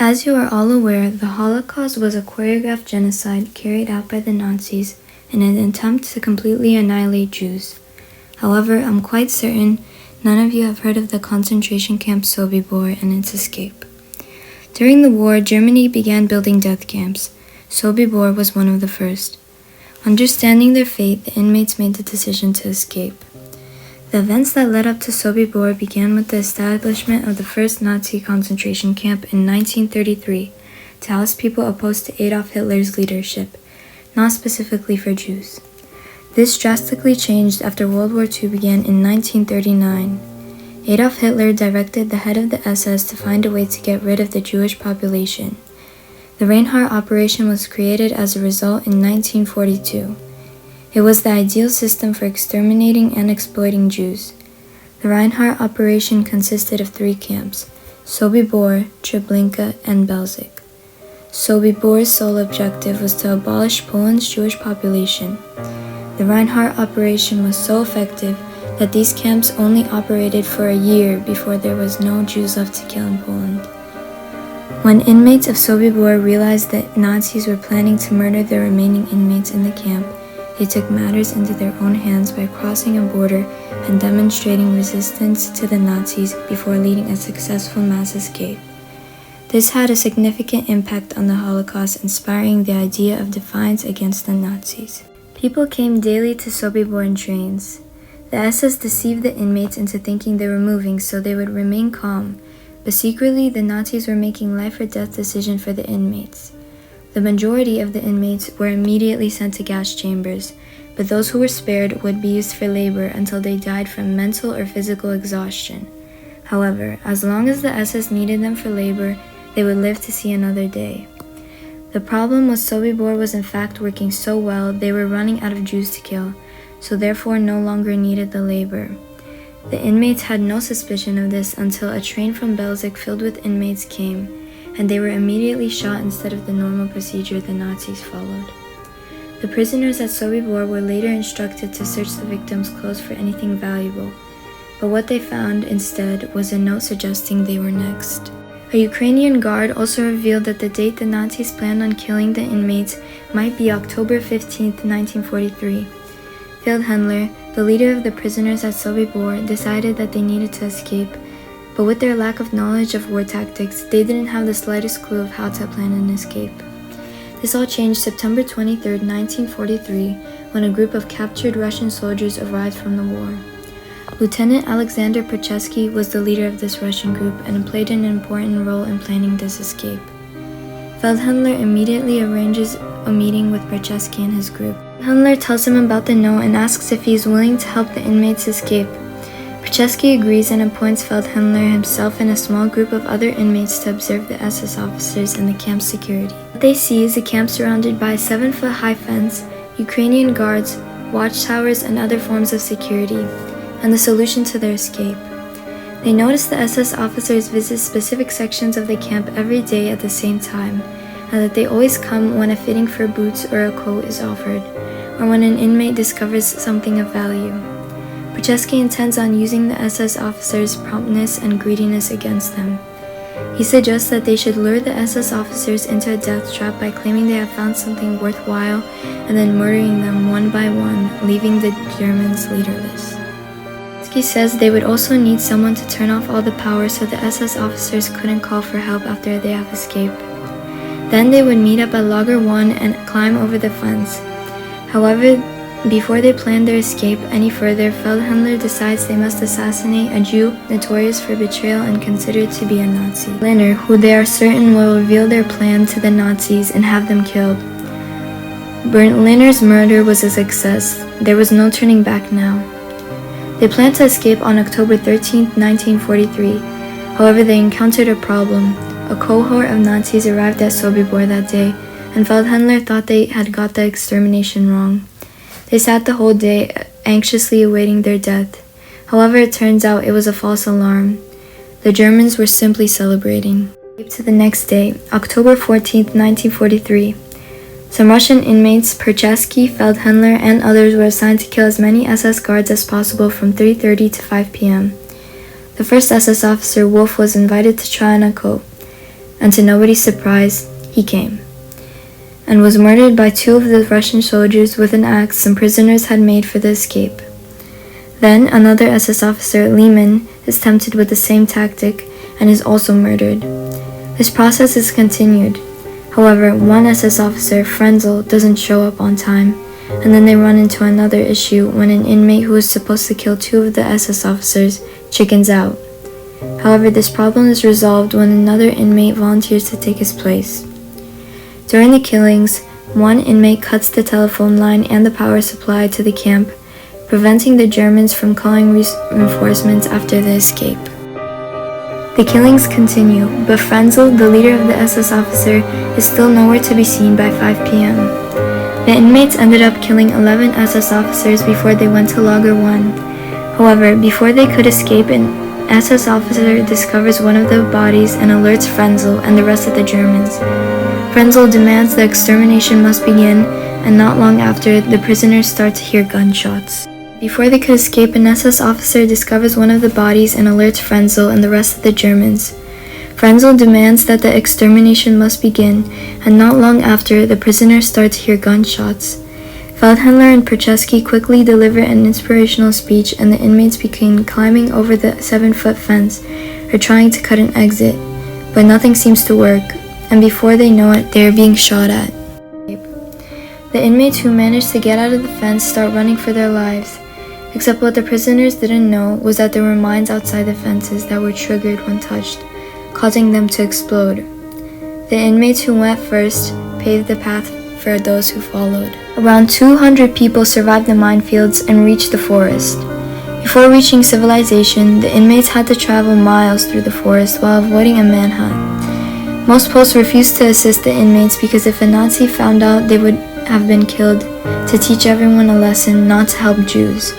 As you are all aware, the Holocaust was a choreographed genocide carried out by the Nazis in an attempt to completely annihilate Jews. However, I'm quite certain none of you have heard of the concentration camp Sobibor and its escape. During the war, Germany began building death camps. Sobibor was one of the first. Understanding their fate, the inmates made the decision to escape. The events that led up to Sobibor began with the establishment of the first Nazi concentration camp in 1933 to house people opposed to Adolf Hitler's leadership, not specifically for Jews. This drastically changed after World War II began in 1939. Adolf Hitler directed the head of the SS to find a way to get rid of the Jewish population. The Reinhardt operation was created as a result in 1942. It was the ideal system for exterminating and exploiting Jews. The Reinhardt operation consisted of 3 camps: Sobibor, Treblinka, and Belzec. Sobibor's sole objective was to abolish Poland's Jewish population. The Reinhardt operation was so effective that these camps only operated for a year before there was no Jews left to kill in Poland. When inmates of Sobibor realized that Nazis were planning to murder the remaining inmates in the camp, they took matters into their own hands by crossing a border and demonstrating resistance to the Nazis before leading a successful mass escape. This had a significant impact on the Holocaust, inspiring the idea of defiance against the Nazis. People came daily to Sobibor in trains. The SS deceived the inmates into thinking they were moving so they would remain calm, but secretly the Nazis were making life or death decisions for the inmates. The majority of the inmates were immediately sent to gas chambers, but those who were spared would be used for labor until they died from mental or physical exhaustion. However, as long as the SS needed them for labor, they would live to see another day. The problem was Sobibor was in fact working so well they were running out of Jews to kill, so therefore no longer needed the labor. The inmates had no suspicion of this until a train from Belzec filled with inmates came, and they were immediately shot instead of the normal procedure the Nazis followed. The prisoners at Sobibor were later instructed to search the victims' clothes for anything valuable, but what they found instead was a note suggesting they were next. A Ukrainian guard also revealed that the date the Nazis planned on killing the inmates might be October 15, 1943. Feldhendler, the leader of the prisoners at Sobibor, decided that they needed to escape, but with their lack of knowledge of war tactics, they didn't have the slightest clue of how to plan an escape. This all changed September 23, 1943, when a group of captured Russian soldiers arrived from the war. Lieutenant Alexander Perchesky was the leader of this Russian group and played an important role in planning this escape. Feldhendler immediately arranges a meeting with Perchesky and his group. Feldhendler tells him about the note and asks if he is willing to help the inmates escape. Perchesky agrees and appoints Feldhendler himself and a small group of other inmates to observe the SS officers and the camp's security. What they see is a camp surrounded by a 7-foot-high fence, Ukrainian guards, watchtowers, and other forms of security, and the solution to their escape. They notice the SS officers visit specific sections of the camp every day at the same time, and that they always come when a fitting for boots or a coat is offered, or when an inmate discovers something of value. Perchesky intends on using the SS officers' promptness and greediness against them. He suggests that they should lure the SS officers into a death trap by claiming they have found something worthwhile and then murdering them one by one, leaving the Germans leaderless. He says they would also need someone to turn off all the power so the SS officers couldn't call for help after they have escaped. Then they would meet up at Lager 1 and climb over the fence. However, before they plan their escape any further, Feldhendler decides they must assassinate a Jew notorious for betrayal and considered to be a Nazi, Linner, who they are certain will reveal their plan to the Nazis and have them killed. Linner's murder was a success. There was no turning back now. They planned to escape on October 13, 1943. However, they encountered a problem. A cohort of Nazis arrived at Sobibor that day, and Feldhendler thought they had got the extermination wrong. They sat the whole day, anxiously awaiting their death. However, it turns out it was a false alarm. The Germans were simply celebrating. To the next day, October 14, 1943. Some Russian inmates, Perchesky, Feldhendler, and others were assigned to kill as many SS guards as possible from 3:30 to 5 p.m. The first SS officer, Wolf, was invited to try on a coat. and to nobody's surprise, he came, and was murdered by 2 of the Russian soldiers with an axe some prisoners had made for the escape. Then another SS officer, Lehman, is tempted with the same tactic and is also murdered. This process is continued. However, one SS officer, Frenzel, doesn't show up on time, and then they run into another issue when an inmate who was supposed to kill 2 of the SS officers chickens out. However, this problem is resolved when another inmate volunteers to take his place. During the killings, one inmate cuts the telephone line and the power supply to the camp, preventing the Germans from calling reinforcements after the escape. The killings continue, but Frenzel, the leader of the SS officer, is still nowhere to be seen by 5 p.m. The inmates ended up killing 11 SS officers before they went to Lager 1. However, before they could escape, an SS officer discovers one of the bodies and alerts Frenzel and the rest of the Germans. Frenzel demands the extermination must begin, and not long after, the prisoners start to hear gunshots. Before they could escape, an SS officer discovers one of the bodies and alerts Frenzel and the rest of the Germans. Frenzel demands that the extermination must begin, and not long after, the prisoners start to hear gunshots. Feldhandler and Percheski quickly deliver an inspirational speech, and the inmates begin climbing over the 7-foot fence, or trying to cut an exit, but nothing seems to work, and before they know it, they are being shot at. The inmates who managed to get out of the fence start running for their lives, except what the prisoners didn't know was that there were mines outside the fences that were triggered when touched, causing them to explode. The inmates who went first paved the path for those who followed. Around 200 people survived the minefields and reached the forest. Before reaching civilization, the inmates had to travel miles through the forest while avoiding a manhunt. Most posts refused to assist the inmates because if a Nazi found out, they would have been killed, to teach everyone a lesson not to help Jews.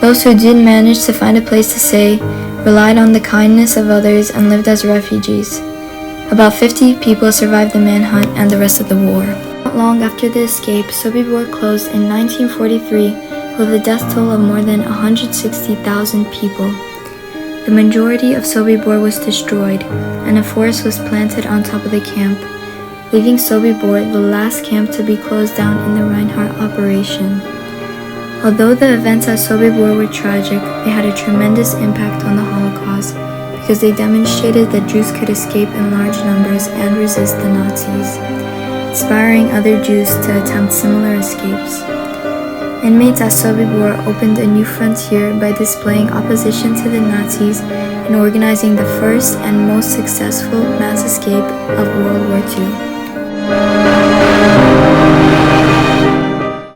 Those who did manage to find a place to stay relied on the kindness of others and lived as refugees. About 50 people survived the manhunt and the rest of the war. Not long after the escape, Sobibor closed in 1943 with a death toll of more than 160,000 people. The majority of Sobibor was destroyed, and a forest was planted on top of the camp, leaving Sobibor the last camp to be closed down in the Reinhardt operation. Although the events at Sobibor were tragic, they had a tremendous impact on the Holocaust because they demonstrated that Jews could escape in large numbers and resist the Nazis, inspiring other Jews to attempt similar escapes. Inmates at Sobibor opened a new frontier by displaying opposition to the Nazis and organizing the first and most successful mass escape of World War II.